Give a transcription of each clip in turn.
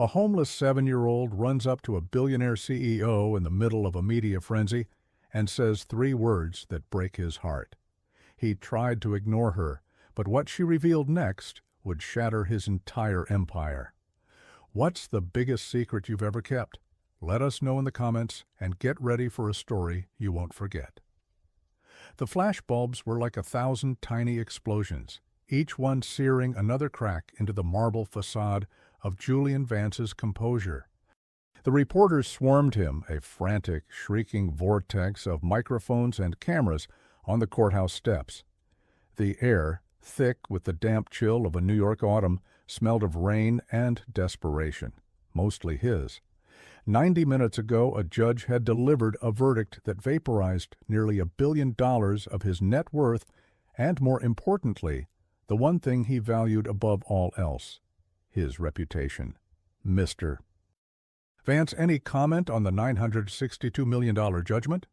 A homeless 7-year-old runs up to a billionaire CEO in the middle of a media frenzy and says 3 words that break his heart. He tried to ignore her, but what she revealed next would shatter his entire empire. What's the biggest secret you've ever kept? Let us know in the comments and get ready for a story you won't forget. The flashbulbs were like 1,000 tiny explosions, each one searing another crack into the marble facade of Julian Vance's composure. The reporters swarmed him, a frantic, shrieking vortex of microphones and cameras on the courthouse steps. The air, thick with the damp chill of a New York autumn, smelled of rain and desperation, mostly his. 90 minutes ago, a judge had delivered a verdict that vaporized nearly $1 billion of his net worth and, more importantly, the one thing he valued above all else, his reputation. Mr. Vance, any comment on the $962 million judgment?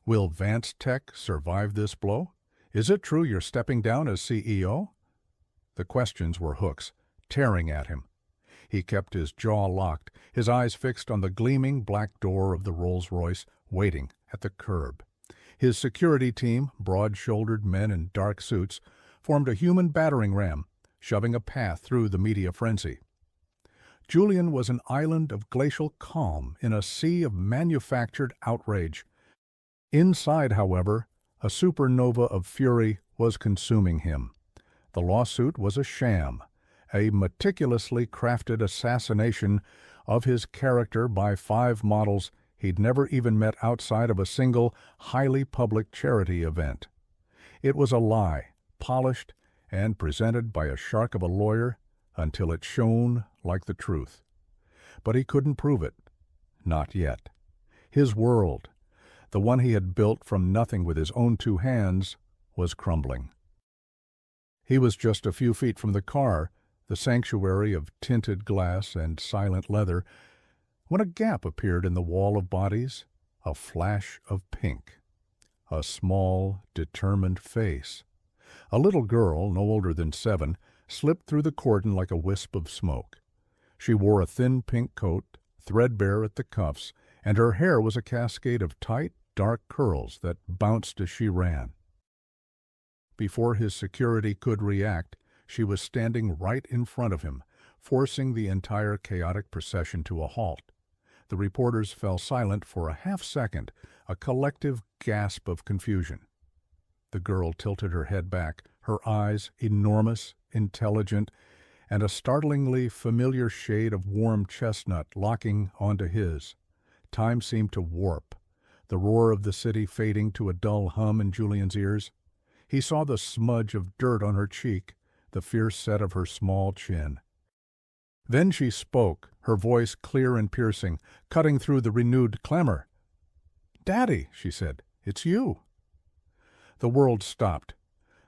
Will Vance Tech survive this blow? Is it true you're stepping down as CEO? The questions were hooks, tearing at him. He kept his jaw locked, his eyes fixed on the gleaming black door of the Rolls-Royce, waiting at the curb. His security team, broad-shouldered men in dark suits, formed a human battering ram, shoving a path through the media frenzy. Julian was an island of glacial calm in a sea of manufactured outrage. Inside, however, a supernova of fury was consuming him. The lawsuit was a sham, a meticulously crafted assassination of his character by 5 models he'd never even met outside of a single, highly public charity event. It was a lie, polished and presented by a shark of a lawyer until it shone like the truth. But he couldn't prove it. Not yet. His world, the one he had built from nothing with his own 2 hands, was crumbling. He was just a few feet from the car, the sanctuary of tinted glass and silent leather, when a gap appeared in the wall of bodies, a flash of pink. A small, determined face. A little girl, no older than 7, slipped through the cordon like a wisp of smoke. She wore a thin pink coat, threadbare at the cuffs, and her hair was a cascade of tight, dark curls that bounced as she ran. Before his security could react, she was standing right in front of him, forcing the entire chaotic procession to a halt. The reporters fell silent for a half-second, a collective gasp of confusion. The girl tilted her head back, her eyes enormous, intelligent, and a startlingly familiar shade of warm chestnut locking onto his. Time seemed to warp, the roar of the city fading to a dull hum in Julian's ears. He saw the smudge of dirt on her cheek, the fierce set of her small chin. Then she spoke, her voice clear and piercing, cutting through the renewed clamor. "Daddy," she said, "it's you." The world stopped.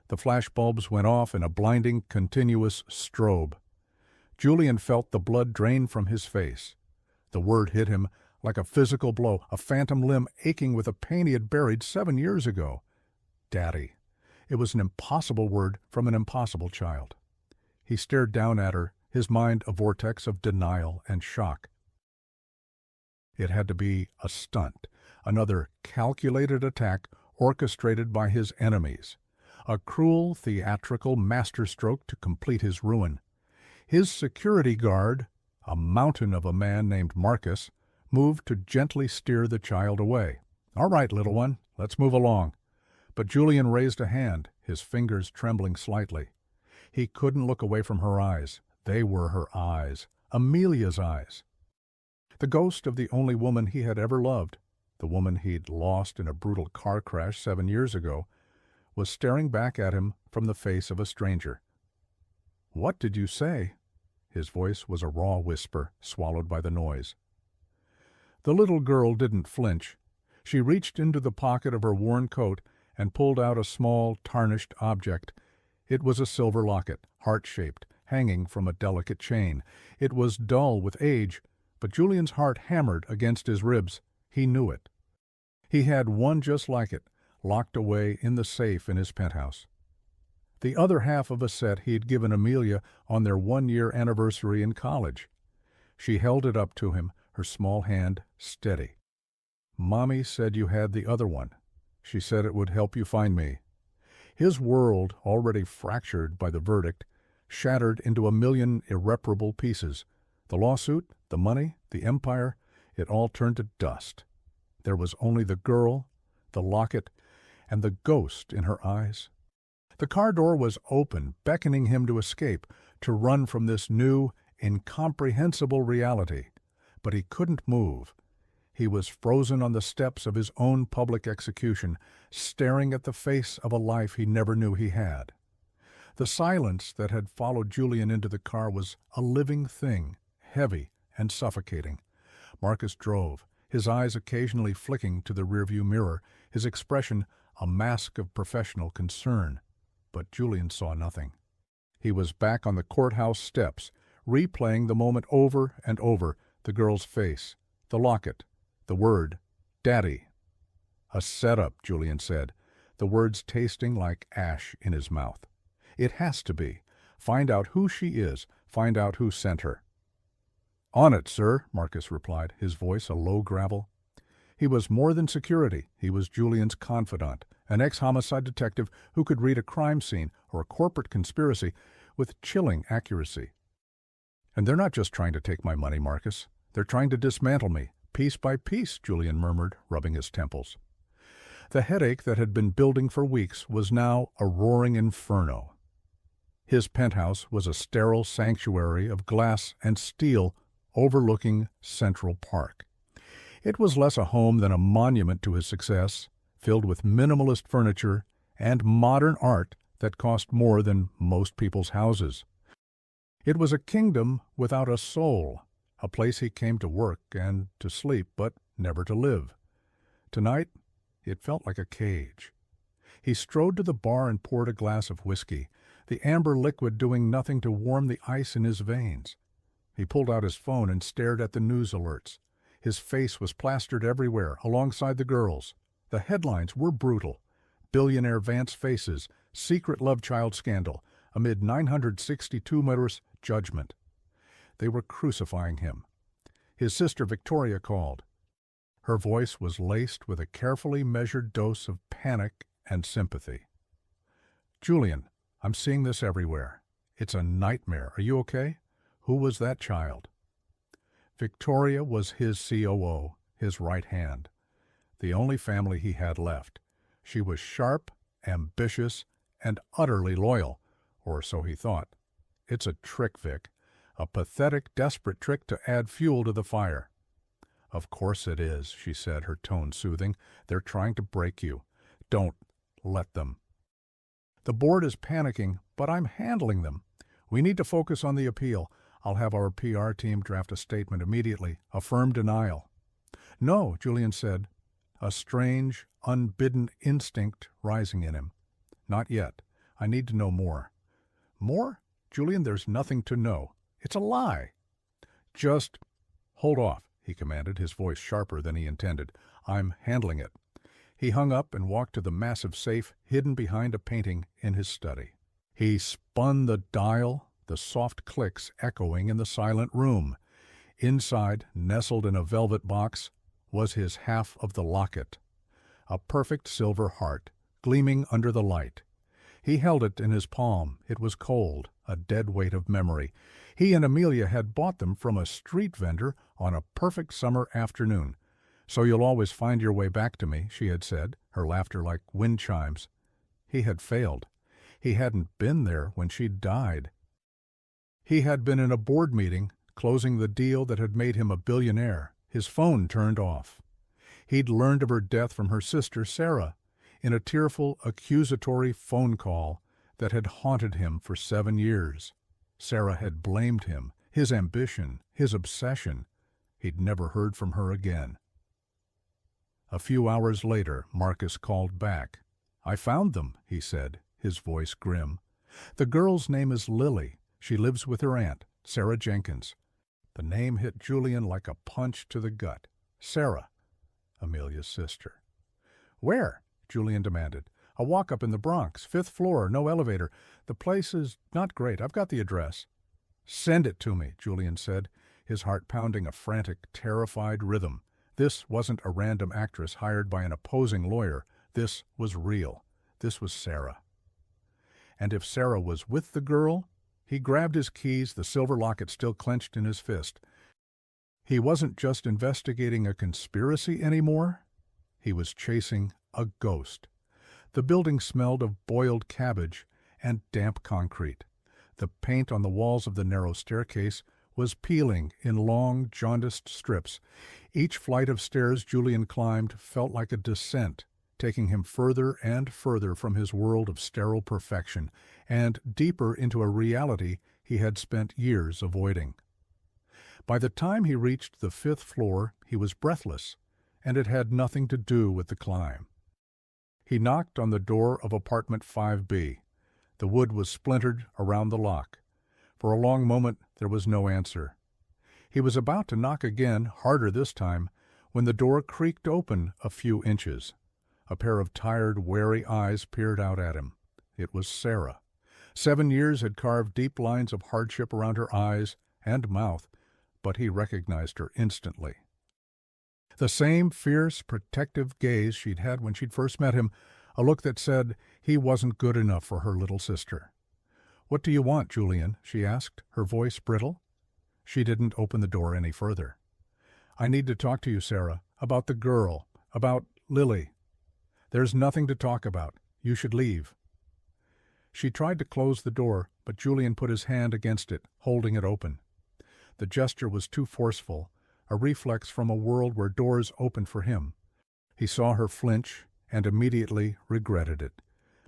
The flashbulbs went off in a blinding, continuous strobe. Julian felt the blood drain from his face. The word hit him like a physical blow, a phantom limb aching with a pain he had buried 7 years ago. Daddy. It was an impossible word from an impossible child. He stared down at her, his mind a vortex of denial and shock. It had to be a stunt, another calculated attack orchestrated by his enemies, a cruel theatrical masterstroke to complete his ruin. His security guard, a mountain of a man named Marcus, moved to gently steer the child away. "All right, little one, let's move along." But Julian raised a hand, his fingers trembling slightly. He couldn't look away from her eyes. They were her eyes, Amelia's eyes. The ghost of the only woman he had ever loved, the woman he'd lost in a brutal car crash 7 years ago, was staring back at him from the face of a stranger. "What did you say?" His voice was a raw whisper, swallowed by the noise. The little girl didn't flinch. She reached into the pocket of her worn coat and pulled out a small, tarnished object. It was a silver locket, heart-shaped, hanging from a delicate chain. It was dull with age, but Julian's heart hammered against his ribs. He knew it. He had one just like it, locked away in the safe in his penthouse. The other half of a set he had given Amelia on their 1-year anniversary in college. She held it up to him, her small hand steady. "Mommy said you had the other one. She said it would help you find me." His world, already fractured by the verdict, shattered into a million irreparable pieces. The lawsuit, the money, the empire, it all turned to dust. There was only the girl, the locket, and the ghost in her eyes. The car door was open, beckoning him to escape, to run from this new, incomprehensible reality. But he couldn't move. He was frozen on the steps of his own public execution, staring at the face of a life he never knew he had. The silence that had followed Julian into the car was a living thing, heavy and suffocating. Marcus drove, his eyes occasionally flicking to the rearview mirror, his expression a mask of professional concern. But Julian saw nothing. He was back on the courthouse steps, replaying the moment over and over, the girl's face, the locket, the word, "Daddy." "A setup," Julian said, the words tasting like ash in his mouth. "It has to be. Find out who she is. Find out who sent her." "On it, sir," Marcus replied, his voice a low gravel. He was more than security. He was Julian's confidant, an ex-homicide detective who could read a crime scene or a corporate conspiracy with chilling accuracy. "And they're not just trying to take my money, Marcus. They're trying to dismantle me, piece by piece," Julian murmured, rubbing his temples. The headache that had been building for weeks was now a roaring inferno. His penthouse was a sterile sanctuary of glass and steel overlooking Central Park. It was less a home than a monument to his success, filled with minimalist furniture and modern art that cost more than most people's houses. It was a kingdom without a soul, a place he came to work and to sleep, but never to live. Tonight, it felt like a cage. He strode to the bar and poured a glass of whiskey, the amber liquid doing nothing to warm the ice in his veins. He pulled out his phone and stared at the news alerts. His face was plastered everywhere, alongside the girls. The headlines were brutal. Billionaire Vance faces secret love child scandal amid 962 motorists' judgment. They were crucifying him. His sister Victoria called. Her voice was laced with a carefully measured dose of panic and sympathy. "Julian, I'm seeing this everywhere. It's a nightmare. Are you okay? Who was that child?" Victoria was his COO, his right hand, the only family he had left. She was sharp, ambitious, and utterly loyal, or so he thought. "It's a trick, Vic, a pathetic, desperate trick to add fuel to the fire." "Of course it is," she said, her tone soothing. "They're trying to break you. Don't let them." "The board is panicking, but I'm handling them. We need to focus on the appeal. I'll have our PR team draft a statement immediately, a firm denial." "No," Julian said, a strange, unbidden instinct rising in him. "Not yet. I need to know more." "More? Julian, there's nothing to know. It's a lie." "Just hold off," he commanded, his voice sharper than he intended. "I'm handling it." He hung up and walked to the massive safe hidden behind a painting in his study. He spun the dial, the soft clicks echoing in the silent room. Inside, nestled in a velvet box, was his half of the locket, a perfect silver heart, gleaming under the light. He held it in his palm. It was cold, a dead weight of memory. He and Amelia had bought them from a street vendor on a perfect summer afternoon. "So you'll always find your way back to me," she had said, her laughter like wind chimes. He had failed. He hadn't been there when she'd died. He had been in a board meeting, closing the deal that had made him a billionaire. His phone turned off. He'd learned of her death from her sister, Sarah, in a tearful, accusatory phone call that had haunted him for 7 years. Sarah had blamed him, his ambition, his obsession. He'd never heard from her again. A few hours later, Marcus called back. "I found them," he said, his voice grim. "The girl's name is Lily. She lives with her aunt, Sarah Jenkins." The name hit Julian like a punch to the gut. Sarah, Amelia's sister. "Where?" Julian demanded. "A walk-up in the Bronx, 5th floor, no elevator. The place is not great. I've got the address." "Send it to me," Julian said, his heart pounding a frantic, terrified rhythm. This wasn't a random actress hired by an opposing lawyer. This was real. This was Sarah. And if Sarah was with the girl, he grabbed his keys, the silver locket still clenched in his fist. He wasn't just investigating a conspiracy anymore. He was chasing a ghost. The building smelled of boiled cabbage and damp concrete. The paint on the walls of the narrow staircase was peeling in long, jaundiced strips. Each flight of stairs Julian climbed felt like a descent, taking him further and further from his world of sterile perfection and deeper into a reality he had spent years avoiding. By the time he reached the 5th floor, he was breathless, and it had nothing to do with the climb. He knocked on the door of apartment 5B. The wood was splintered around the lock. For a long moment there was no answer. He was about to knock again, harder this time, when the door creaked open a few inches. A pair of tired, wary eyes peered out at him. It was Sarah. 7 years had carved deep lines of hardship around her eyes and mouth, but he recognized her instantly. The same fierce, protective gaze she'd had when she'd first met him, a look that said he wasn't good enough for her little sister. "What do you want, Julian?" she asked, her voice brittle. She didn't open the door any further. "I need to talk to you, Sarah, about the girl, about Lily." "There's nothing to talk about. You should leave." She tried to close the door, but Julian put his hand against it, holding it open. The gesture was too forceful, a reflex from a world where doors opened for him. He saw her flinch and immediately regretted it.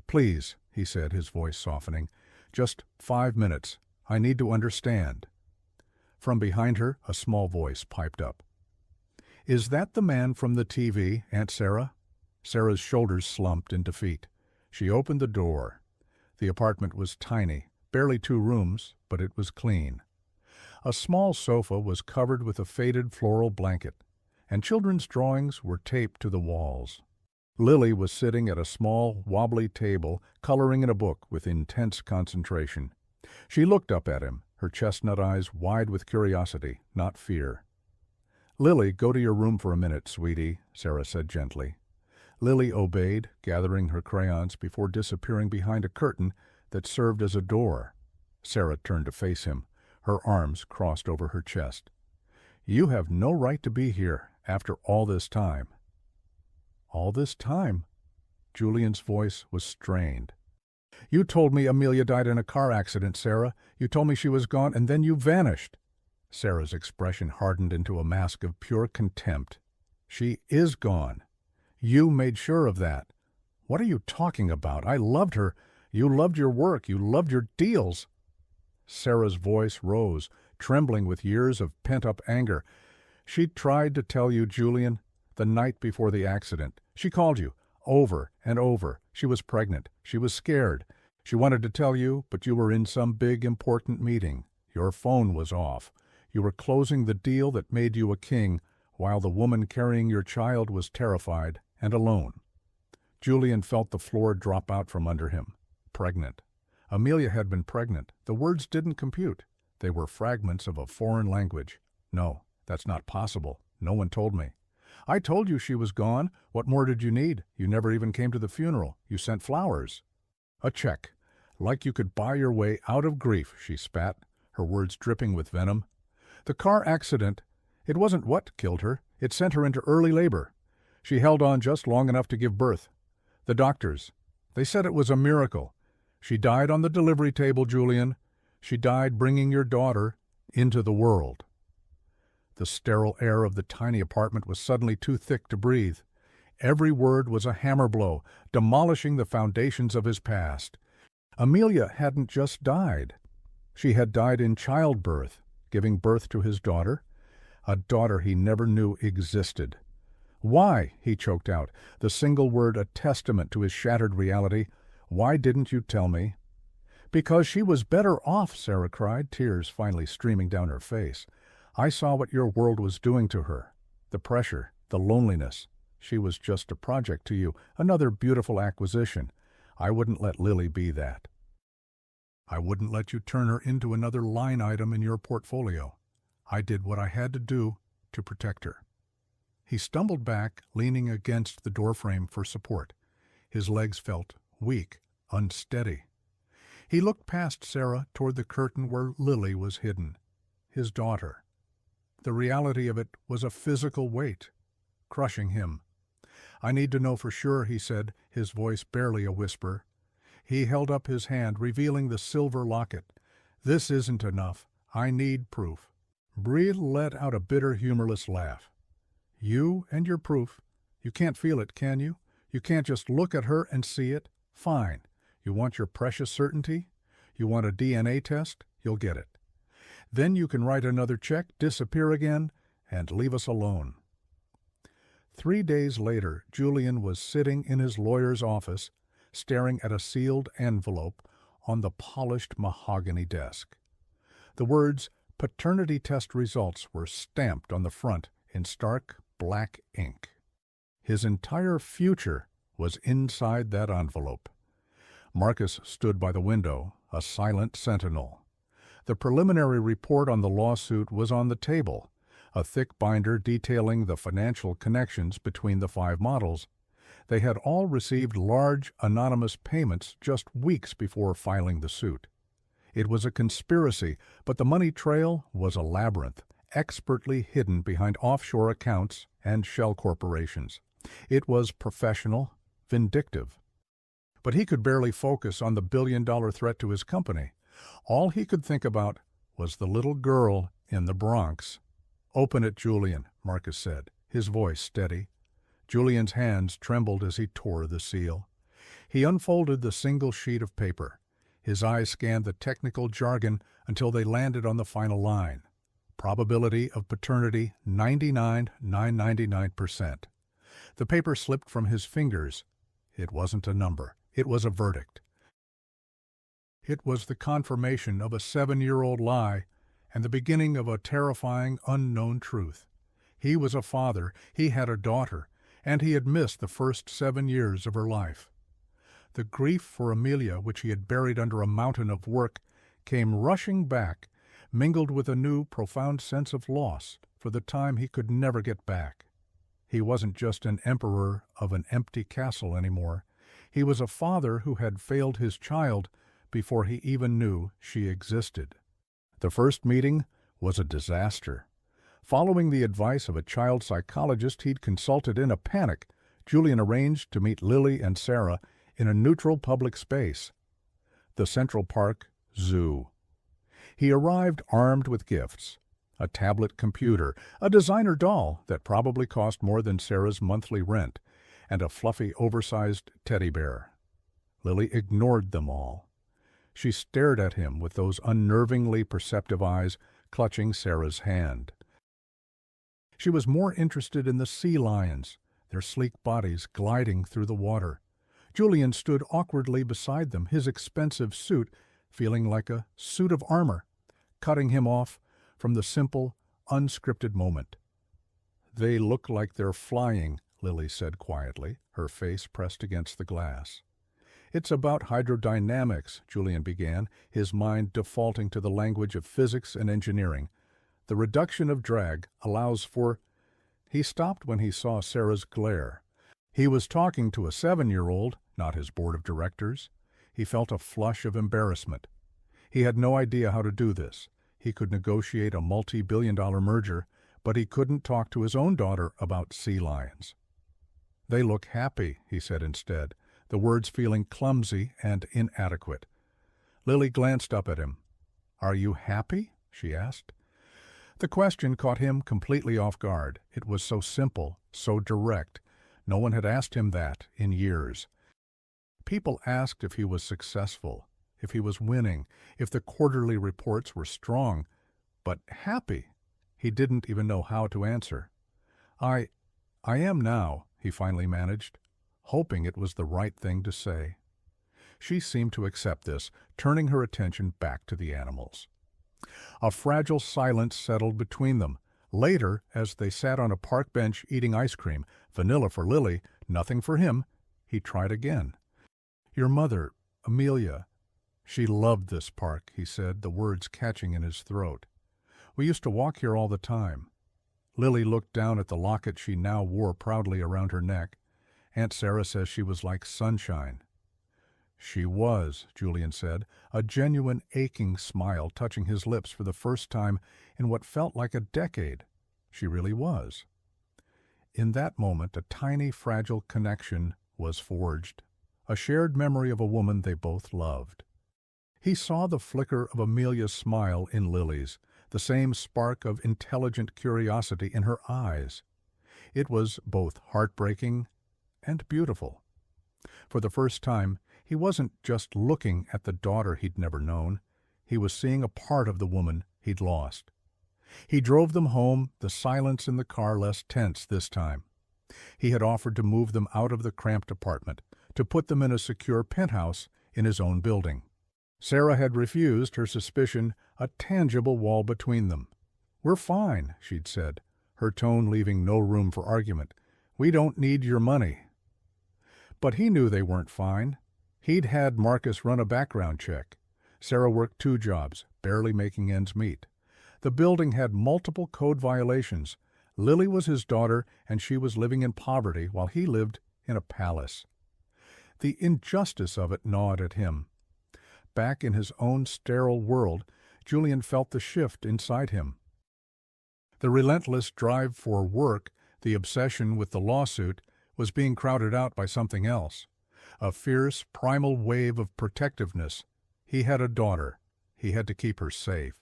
"Please," he said, his voice softening, "just 5 minutes. I need to understand." From behind her, a small voice piped up. "Is that the man from the TV, Aunt Sarah?" Sarah's shoulders slumped in defeat. She opened the door. The apartment was tiny, barely 2 rooms, but it was clean. A small sofa was covered with a faded floral blanket, and children's drawings were taped to the walls. Lily was sitting at a small, wobbly table, coloring in a book with intense concentration. She looked up at him, her chestnut eyes wide with curiosity, not fear. "Lily, go to your room for a minute, sweetie," Sarah said gently. Lily obeyed, gathering her crayons before disappearing behind a curtain that served as a door. Sarah turned to face him, her arms crossed over her chest. "You have no right to be here after all this time." "All this time?" Julian's voice was strained. "You told me Amelia died in a car accident, Sarah. You told me she was gone, and then you vanished." Sarah's expression hardened into a mask of pure contempt. "She is gone. You made sure of that. What are you talking about? I loved her. You loved your work. You loved your deals." Sarah's voice rose, trembling with years of pent-up anger. "She tried to tell you, Julian, the night before the accident. She called you, over and over. She was pregnant. She was scared. She wanted to tell you, but you were in some big, important meeting. Your phone was off. You were closing the deal that made you a king, while the woman carrying your child was terrified and alone." Julian felt the floor drop out from under him. Pregnant. Amelia had been pregnant. The words didn't compute. They were fragments of a foreign language. "No, that's not possible. No one told me." "I told you she was gone. What more did you need? You never even came to the funeral. You sent flowers." "A check. Like you could buy your way out of grief," she spat, her words dripping with venom. "The car accident, it wasn't what killed her. It sent her into early labor. She held on just long enough to give birth. The doctors, they said it was a miracle. She died on the delivery table, Julian. She died bringing your daughter into the world." The sterile air of the tiny apartment was suddenly too thick to breathe. Every word was a hammer blow, demolishing the foundations of his past. Amelia hadn't just died. She had died in childbirth, giving birth to his daughter, a daughter he never knew existed. "Why?" he choked out, the single word a testament to his shattered reality. "Why didn't you tell me?" "Because she was better off," Sarah cried, tears finally streaming down her face. "I saw what your world was doing to her. The pressure, the loneliness. She was just a project to you, another beautiful acquisition. I wouldn't let Lily be that. I wouldn't let you turn her into another line item in your portfolio. I did what I had to do to protect her." He stumbled back, leaning against the doorframe for support. His legs felt weak, unsteady. He looked past Sarah toward the curtain where Lily was hidden, his daughter. The reality of it was a physical weight, crushing him. "I need to know for sure," he said, his voice barely a whisper. He held up his hand, revealing the silver locket. "This isn't enough. I need proof." Bree let out a bitter, humorless laugh. "You and your proof. You can't feel it, can you? You can't just look at her and see it? Fine. You want your precious certainty? You want a DNA test? You'll get it. Then you can write another check, disappear again, and leave us alone." 3 days later, Julian was sitting in his lawyer's office, staring at a sealed envelope on the polished mahogany desk. The words "paternity test results" were stamped on the front in stark black ink. His entire future was inside that envelope. Marcus stood by the window, a silent sentinel. The preliminary report on the lawsuit was on the table, a thick binder detailing the financial connections between the 5 models. They had all received large, anonymous payments just weeks before filing the suit. It was a conspiracy, but the money trail was a labyrinth, expertly hidden behind offshore accounts and shell corporations. It was professional, vindictive. But he could barely focus on the billion-dollar threat to his company. All he could think about was the little girl in the Bronx. "Open it, Julian," Marcus said, his voice steady. Julian's hands trembled as he tore the seal. He unfolded the single sheet of paper. His eyes scanned the technical jargon until they landed on the final line. Probability of paternity 99,999%. The paper slipped from his fingers. It wasn't a number. It was a verdict. It was the confirmation of a 7-year-old lie and the beginning of a terrifying, unknown truth. He was a father, he had a daughter, and he had missed the first 7 years of her life. The grief for Amelia, which he had buried under a mountain of work, came rushing back, mingled with a new, profound sense of loss for the time he could never get back. He wasn't just an emperor of an empty castle anymore. He was a father who had failed his child before he even knew she existed. The first meeting was a disaster. Following the advice of a child psychologist he'd consulted in a panic, Julian arranged to meet Lily and Sarah in a neutral public space, the Central Park Zoo. He arrived armed with gifts, a tablet computer, a designer doll that probably cost more than Sarah's monthly rent, and a fluffy, oversized teddy bear. Lily ignored them all. She stared at him with those unnervingly perceptive eyes clutching Sarah's hand. She was more interested in the sea lions, their sleek bodies gliding through the water. Julian stood awkwardly beside them, his expensive suit feeling like a suit of armor, cutting him off from the simple, unscripted moment. "They look like they're flying," Lily said quietly, her face pressed against the glass. "It's about hydrodynamics," Julian began, his mind defaulting to the language of physics and engineering. "The reduction of drag allows for—" He stopped when he saw Sarah's glare. He was talking to a 7-year-old, not his board of directors. He felt a flush of embarrassment. He had no idea how to do this. He could negotiate a multi-billion-dollar merger, but he couldn't talk to his own daughter about sea lions. "They look happy," he said instead, the words feeling clumsy and inadequate. Lily glanced up at him. "Are you happy?" she asked. The question caught him completely off guard. It was so simple, so direct. No one had asked him that in years. People asked if he was successful, if he was winning, if the quarterly reports were strong. But happy? He didn't even know how to answer. I am now," he finally managed, hoping it was the right thing to say. She seemed to accept this, turning her attention back to the animals. A fragile silence settled between them. Later, as they sat on a park bench eating ice cream, vanilla for Lily, nothing for him, he tried again. "Your mother, Amelia, she loved this park," he said, the words catching in his throat. We used to walk here all the time." Lily looked down at the locket she now wore proudly around her neck. "Aunt Sarah says she was like sunshine." "She was," Julian said, a genuine aching smile touching his lips for the first time in what felt like a decade. She really was. In that moment, a tiny, fragile connection was forged, a shared memory of a woman they both loved. He saw the flicker of Amelia's smile in Lily's, the same spark of intelligent curiosity in her eyes. It was both heartbreaking and beautiful. For the first time, he wasn't just looking at the daughter he'd never known. He was seeing a part of the woman he'd lost. He drove them home, the silence in the car less tense this time. He had offered to move them out of the cramped apartment, to put them in a secure penthouse in his own building. Sarah had refused, her suspicion a tangible wall between them. "We're fine," she'd said, her tone leaving no room for argument. "We don't need your money." But he knew they weren't fine. He'd had Marcus run a background check. Sarah worked 2 jobs, barely making ends meet. The building had multiple code violations. Lily was his daughter, and she was living in poverty while he lived in a palace. The injustice of it gnawed at him. Back in his own sterile world, Julian felt the shift inside him. The relentless drive for work, the obsession with the lawsuit, was being crowded out by something else. A fierce, primal wave of protectiveness. He had a daughter. He had to keep her safe.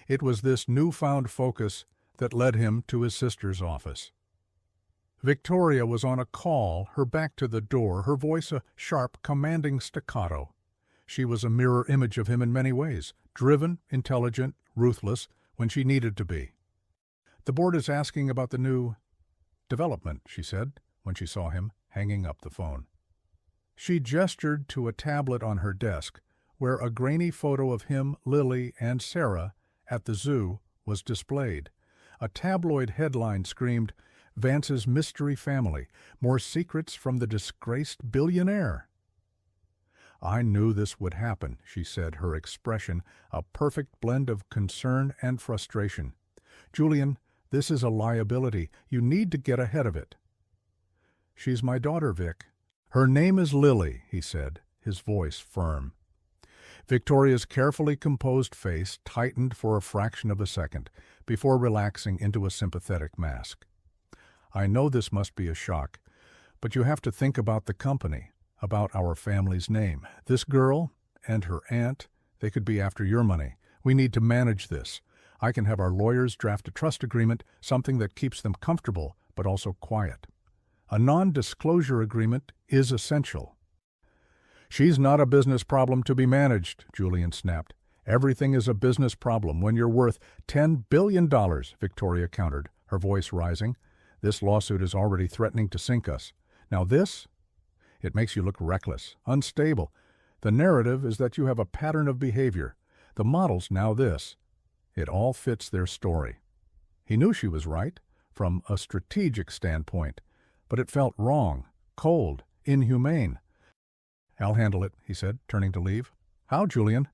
It was this newfound focus that led him to his sister's office. Victoria was on a call, her back to the door, her voice a sharp, commanding staccato. She was a mirror image of him in many ways, driven, intelligent, ruthless when she needed to be. "The board is asking about the new development," she said, when she saw him, hanging up the phone. She gestured to a tablet on her desk, where a grainy photo of him, Lily, and Sarah at the zoo was displayed. A tabloid headline screamed, "Vance's Mystery Family, More Secrets from the Disgraced Billionaire." "I knew this would happen," she said, her expression a perfect blend of concern and frustration. "Julian, this is a liability. You need to get ahead of it." "She's my daughter, Vic." "Her name is Lily," he said, his voice firm. Victoria's carefully composed face tightened for a fraction of a second before relaxing into a sympathetic mask. "I know this must be a shock, but you have to think about the company, about our family's name. This girl and her aunt, they could be after your money. We need to manage this. I can have our lawyers draft a trust agreement, something that keeps them comfortable but also quiet. A non-disclosure agreement is essential." "She's not a business problem to be managed," Julian snapped. "Everything is a business problem when you're worth $10 billion, Victoria countered, her voice rising. "This lawsuit is already threatening to sink us. Now this? It makes you look reckless, unstable. The narrative is that you have a pattern of behavior. The model's now this." It all fits their story. He knew she was right, from a strategic standpoint, but it felt wrong, cold, inhumane. "I'll handle it," he said, turning to leave. "How, Julian?"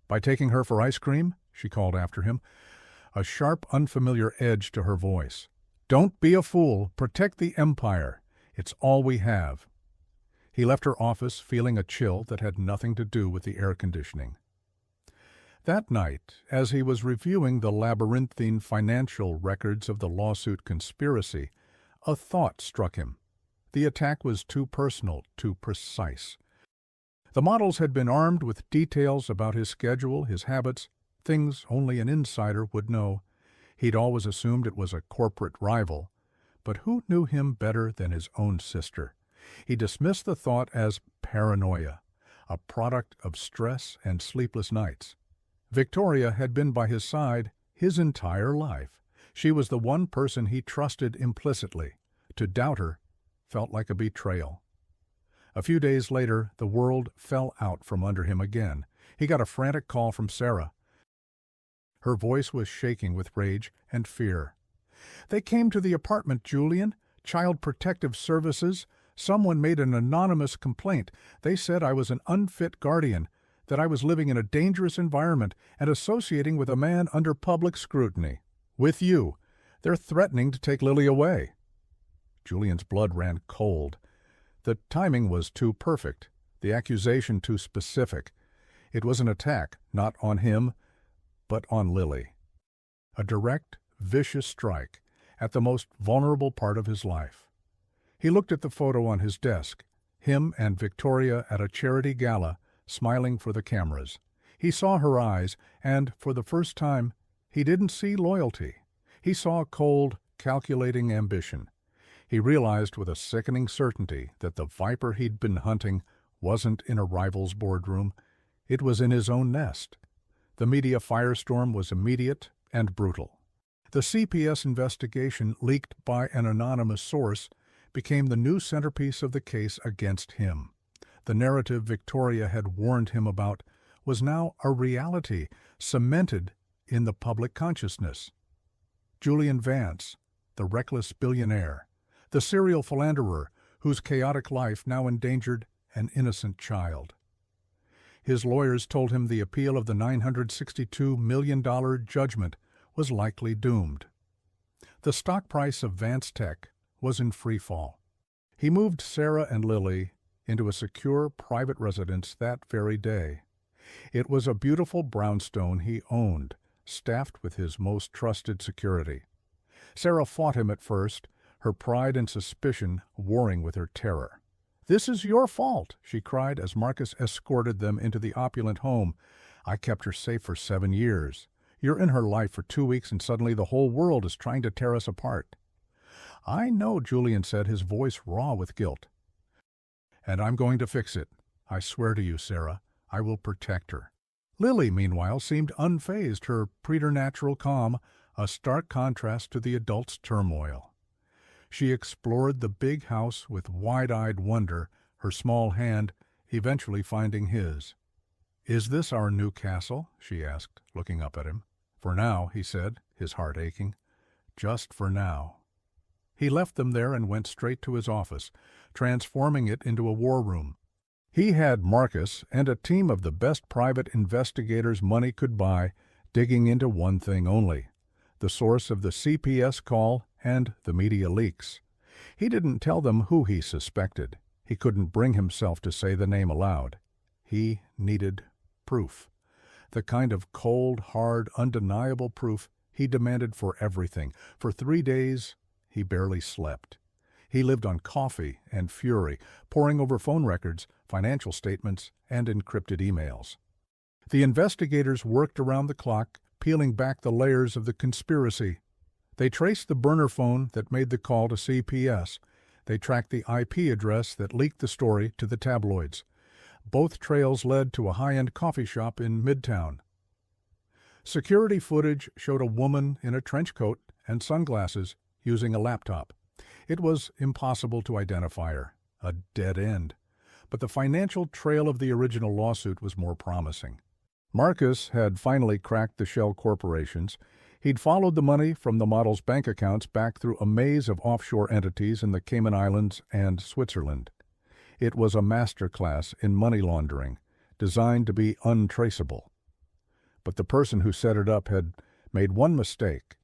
"By taking her for ice cream?" she called after him, a sharp, unfamiliar edge to her voice. "Don't be a fool. Protect the empire. It's all we have." He left her office feeling a chill that had nothing to do with the air conditioning. That night, as he was reviewing the labyrinthine financial records of the lawsuit conspiracy, a thought struck him. The attack was too personal, too precise. The models had been armed with details about his schedule, his habits, things only an insider would know. He'd always assumed it was a corporate rival. But who knew him better than his own sister? He dismissed the thought as paranoia, a product of stress and sleepless nights. Victoria had been by his side his entire life. She was the one person he trusted implicitly. To doubt her felt like a betrayal. A few days later, the world fell out from under him again. He got a frantic call from Sarah. Her voice was shaking with rage and fear. "They came to the apartment, Julian. Child Protective Services. Someone made an anonymous complaint. They said I was an unfit guardian. that I was living in a dangerous environment and associating with a man under public scrutiny. With you. They're threatening to take Lily away." Julian's blood ran cold. The timing was too perfect, the accusation too specific. It was an attack, not on him, but on Lily. A direct, vicious strike at the most vulnerable part of his life. He looked at the photo on his desk, him and Victoria at a charity gala, smiling for the cameras. He saw her eyes, and, for the first time, he didn't see loyalty. He saw cold, calculating ambition. He realized with a sickening certainty that the viper he'd been hunting wasn't in a rival's boardroom. It was in his own nest. The media firestorm was immediate and brutal. The CPS investigation, leaked by an anonymous source, became the new centerpiece of the case against him. The narrative Victoria had warned him about was now a reality, cemented in the public consciousness. Julian Vance, the reckless billionaire, the serial philanderer whose chaotic life now endangered an innocent child. His lawyers told him the appeal of the $962 million judgment was likely doomed. The stock price of Vance Tech was in free fall. He moved Sarah and Lily into a secure private residence that very day. It was a beautiful brownstone he owned, staffed with his most trusted security. Sarah fought him at first, her pride and suspicion warring with her terror. "This is your fault," she cried as Marcus escorted them into the opulent home. "I kept her safe for 7 years. You're in her life for 2 weeks and suddenly the whole world is trying to tear us apart." "I know," Julian said, his voice raw with guilt. "And I'm going to fix it. I swear to you, Sarah, I will protect her." Lily, meanwhile, seemed unfazed, her preternatural calm a stark contrast to the adult's turmoil. She explored the big house with wide-eyed wonder, her small hand eventually finding his. "Is this our new castle?" she asked, looking up at him. "For now," he said, his heart aching. "Just for now." He left them there and went straight to his office, transforming it into a war room. He had Marcus and a team of the best private investigators money could buy digging into one thing only: the source of the CPS call and the media leaks. He didn't tell them who he suspected. He couldn't bring himself to say the name aloud. He needed proof. The kind of cold, hard, undeniable proof he demanded for everything. For 3 days, he barely slept. He lived on coffee and fury, poring over phone records, financial statements, and encrypted emails. The investigators worked around the clock, peeling back the layers of the conspiracy. They traced the burner phone that made the call to CPS. They tracked the IP address that leaked the story to the tabloids. Both trails led to a high-end coffee shop in Midtown. Security footage showed a woman in a trench coat and sunglasses using a laptop. It was impossible to identify her, a dead end. But the financial trail of the original lawsuit was more promising. Marcus had finally cracked the shell corporations. He'd followed the money from the model's bank accounts back through a maze of offshore entities in the Cayman Islands and Switzerland. It was a masterclass in money laundering, designed to be untraceable. But the person who set it up had made one mistake.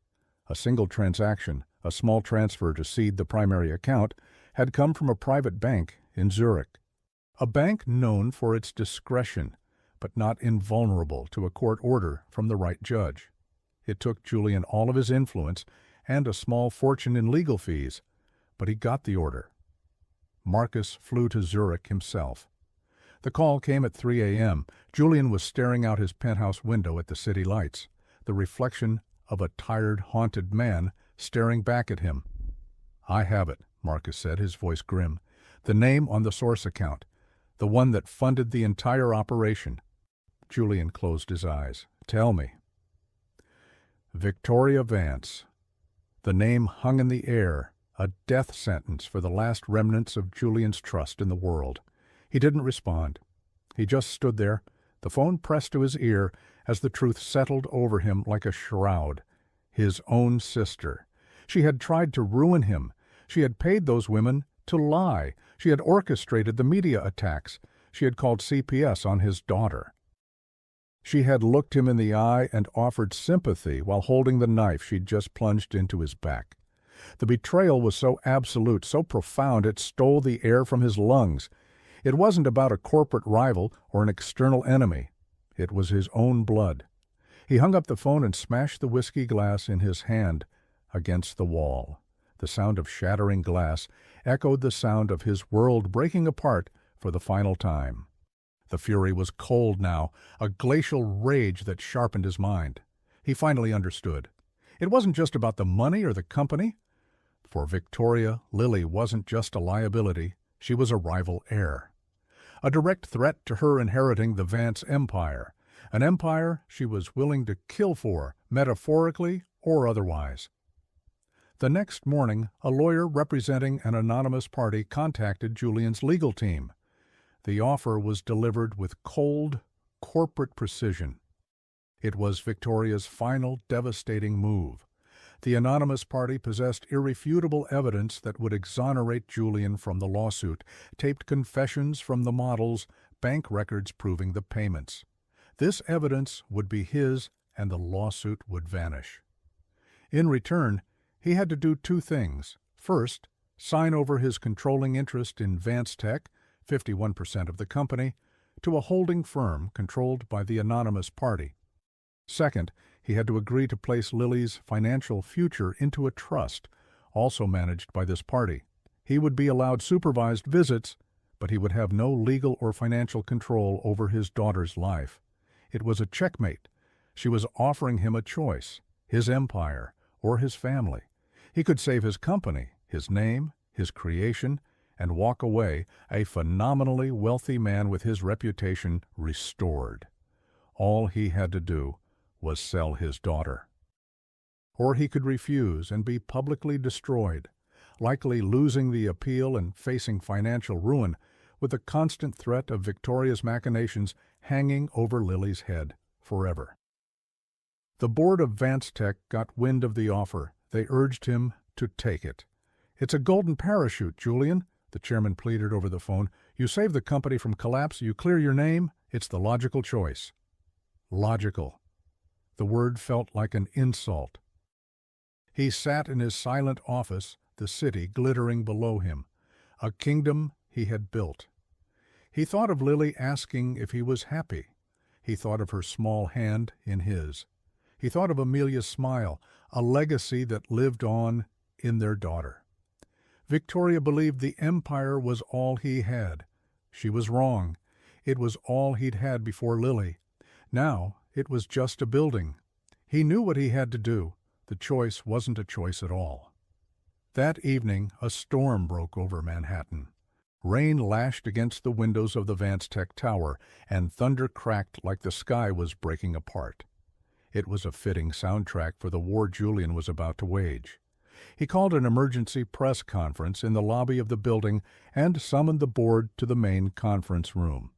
A single transaction, a small transfer to seed the primary account, had come from a private bank in Zurich. A bank known for its discretion, but not invulnerable to a court order from the right judge. It took Julian all of his influence and a small fortune in legal fees, but he got the order. Marcus flew to Zurich himself. The call came at 3 a.m. Julian was staring out his penthouse window at the city lights, the reflection of a tired, haunted man staring back at him. "I have it," Marcus said, his voice grim. "The name on the source account, the one that funded the entire operation." Julian closed his eyes. "Tell me." Victoria Vance. The name hung in the air, a death sentence for the last remnants of Julian's trust in the world. He didn't respond. He just stood there, the phone pressed to his ear as the truth settled over him like a shroud. His own sister. She had tried to ruin him. She had paid those women to lie. She had orchestrated the media attacks. She had called CPS on his daughter. She had looked him in the eye and offered sympathy while holding the knife she'd just plunged into his back. The betrayal was so absolute, so profound, it stole the air from his lungs. It wasn't about a corporate rival or an external enemy. It was his own blood. He hung up the phone and smashed the whiskey glass in his hand against the wall. The sound of shattering glass echoed the sound of his world breaking apart for the final time. The fury was cold now, a glacial rage that sharpened his mind. He finally understood. It wasn't just about the money or the company. For Victoria, Lily wasn't just a liability, she was a rival heir. A direct threat to her inheriting the Vance empire, an empire she was willing to kill for, metaphorically or otherwise. The next morning, a lawyer representing an anonymous party contacted Julian's legal team. The offer was delivered with cold, corporate precision. It was Victoria's final devastating move. The anonymous party possessed irrefutable evidence that would exonerate Julian from the lawsuit, taped confessions from the models, bank records proving the payments. This evidence would be his, and the lawsuit would vanish. In return, he had to do two things. First, sign over his controlling interest in Vance Tech, 51% of the company, to a holding firm controlled by the anonymous party. Second, he had to agree to place Lily's financial future into a trust, also managed by this party. He would be allowed supervised visits, but he would have no legal or financial control over his daughter's life. It was a checkmate. She was offering him a choice, his empire or his family. He could save his company, his name, his creation, and walk away a phenomenally wealthy man with his reputation restored. All he had to do was sell his daughter. Or he could refuse and be publicly destroyed, likely losing the appeal and facing financial ruin, with the constant threat of Victoria's machinations hanging over Lily's head forever. The board of Vance Tech got wind of the offer. They urged him to take it. "It's a golden parachute, Julian," the chairman pleaded over the phone. "You save the company from collapse, you clear your name, it's the logical choice." Logical. The word felt like an insult. He sat in his silent office, the city glittering below him, a kingdom he had built. He thought of Lily asking if he was happy. He thought of her small hand in his. He thought of Amelia's smile, a legacy that lived on in their daughter. Victoria believed the empire was all he had. She was wrong. It was all he'd had before Lily. Now it was just a building. He knew what he had to do. The choice wasn't a choice at all. That evening, a storm broke over Manhattan. Rain lashed against the windows of the Vance Tech Tower, and thunder cracked like the sky was breaking apart. It was a fitting soundtrack for the war Julian was about to wage. He called an emergency press conference in the lobby of the building and summoned the board to the main conference room.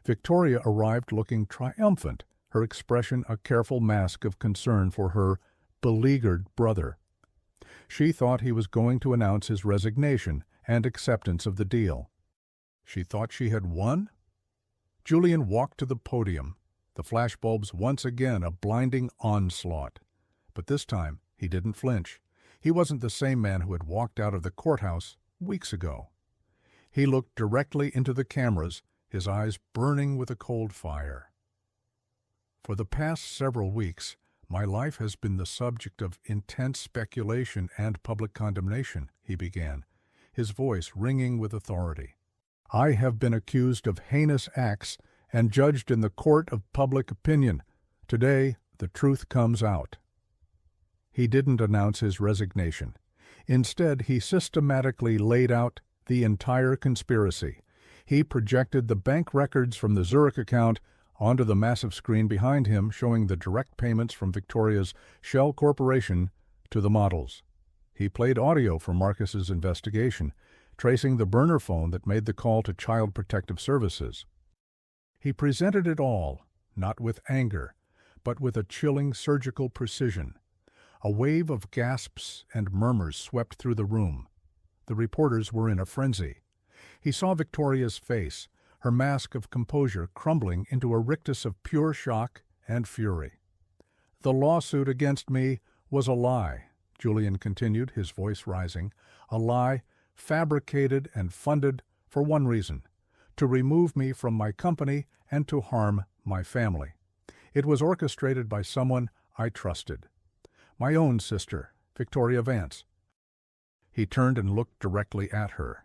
Victoria arrived looking triumphant, her expression a careful mask of concern for her beleaguered brother. She thought he was going to announce his resignation and acceptance of the deal. She thought she had won? Julian walked to the podium, the flashbulbs once again a blinding onslaught. But this time he didn't flinch. He wasn't the same man who had walked out of the courthouse weeks ago. He looked directly into the cameras, his eyes burning with a cold fire. "For the past several weeks, my life has been the subject of intense speculation and public condemnation," he began, his voice ringing with authority. "I have been accused of heinous acts and judged in the court of public opinion. Today, the truth comes out." He didn't announce his resignation. Instead, he systematically laid out the entire conspiracy. He projected the bank records from the Zurich account onto the massive screen behind him, showing the direct payments from Victoria's shell corporation to the models. He played audio from Marcus's investigation, tracing the burner phone that made the call to Child Protective Services. He presented it all, not with anger, but with a chilling surgical precision. A wave of gasps and murmurs swept through the room. The reporters were in a frenzy. He saw Victoria's face, her mask of composure crumbling into a rictus of pure shock and fury. "The lawsuit against me was a lie," Julian continued, his voice rising, "a lie fabricated and funded for one reason, to remove me from my company and to harm my family. It was orchestrated by someone I trusted. My own sister, Victoria Vance." He turned and looked directly at her.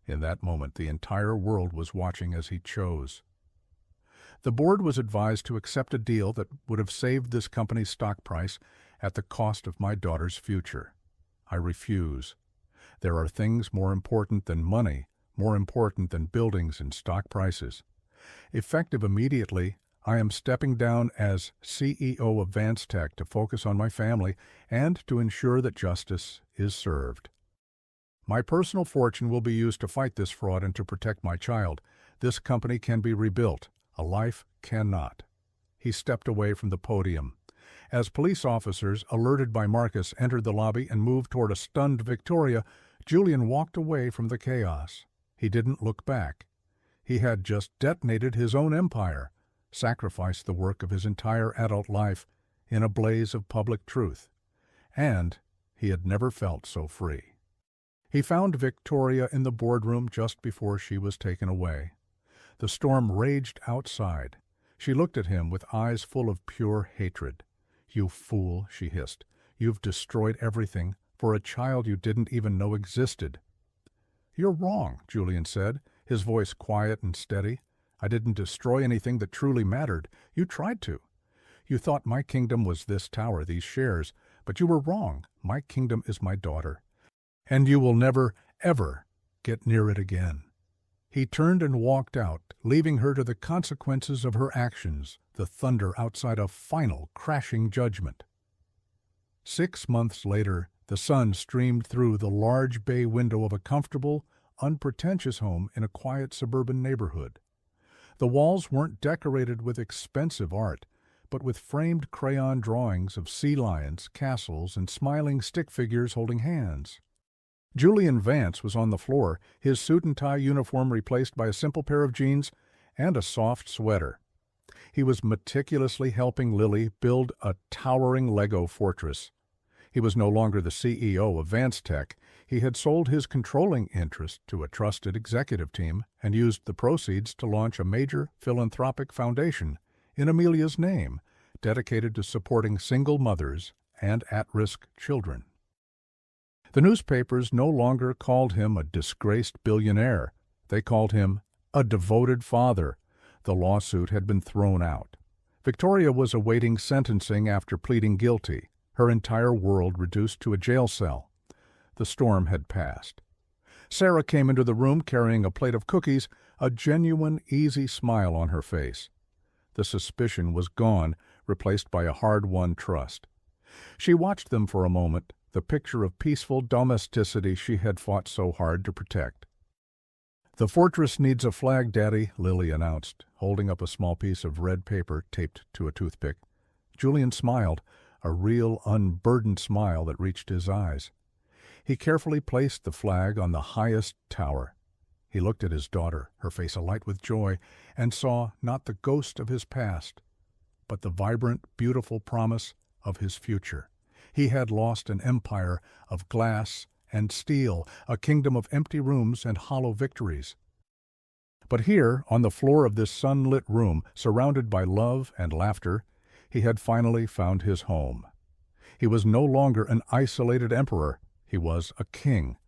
In that moment, the entire world was watching as he chose. "The board was advised to accept a deal that would have saved this company's stock price at the cost of my daughter's future. I refuse. There are things more important than money, more important than buildings and stock prices. Effective immediately, I am stepping down as CEO of Vance Tech to focus on my family and to ensure that justice is served. My personal fortune will be used to fight this fraud and to protect my child. This company can be rebuilt. A life cannot." He stepped away from the podium. As police officers, alerted by Marcus, entered the lobby and moved toward a stunned Victoria, Julian walked away from the chaos. He didn't look back. He had just detonated his own empire, sacrificed the work of his entire adult life in a blaze of public truth. And he had never felt so free. He found Victoria in the boardroom just before she was taken away. The storm raged outside. She looked at him with eyes full of pure hatred. "You fool," she hissed. "You've destroyed everything for a child you didn't even know existed." "You're wrong," Julian said, his voice quiet and steady. "I didn't destroy anything that truly mattered. You tried to. You thought my kingdom was this tower, these shares, but you were wrong. My kingdom is my daughter. And you will never, ever get near it again." He turned and walked out, leaving her to the consequences of her actions, the thunder outside a final, crashing judgment. 6 months later, the sun streamed through the large bay window of a comfortable, unpretentious home in a quiet suburban neighborhood. The walls weren't decorated with expensive art, but with framed crayon drawings of sea lions, castles, and smiling stick figures holding hands. Julian Vance was on the floor, his suit and tie uniform replaced by a simple pair of jeans and a soft sweater. He was meticulously helping Lily build a towering Lego fortress. He was no longer the CEO of Vance Tech. He had sold his controlling interest to a trusted executive team and used the proceeds to launch a major philanthropic foundation in Amelia's name, dedicated to supporting single mothers and at-risk children. The newspapers no longer called him a disgraced billionaire. They called him a devoted father. The lawsuit had been thrown out. Victoria was awaiting sentencing after pleading guilty, her entire world reduced to a jail cell. The storm had passed. Sarah came into the room carrying a plate of cookies, a genuine, easy smile on her face. The suspicion was gone, replaced by a hard-won trust. She watched them for a moment, the picture of peaceful domesticity she had fought so hard to protect. "The fortress needs a flag, Daddy," Lily announced, holding up a small piece of red paper taped to a toothpick. Julian smiled, a real, unburdened smile that reached his eyes. He carefully placed the flag on the highest tower. He looked at his daughter, her face alight with joy, and saw not the ghost of his past, but the vibrant, beautiful promise of his future. He had lost an empire of glass and steel, a kingdom of empty rooms and hollow victories. But here, on the floor of this sunlit room, surrounded by love and laughter, he had finally found his home. He was no longer an isolated emperor. He was a king,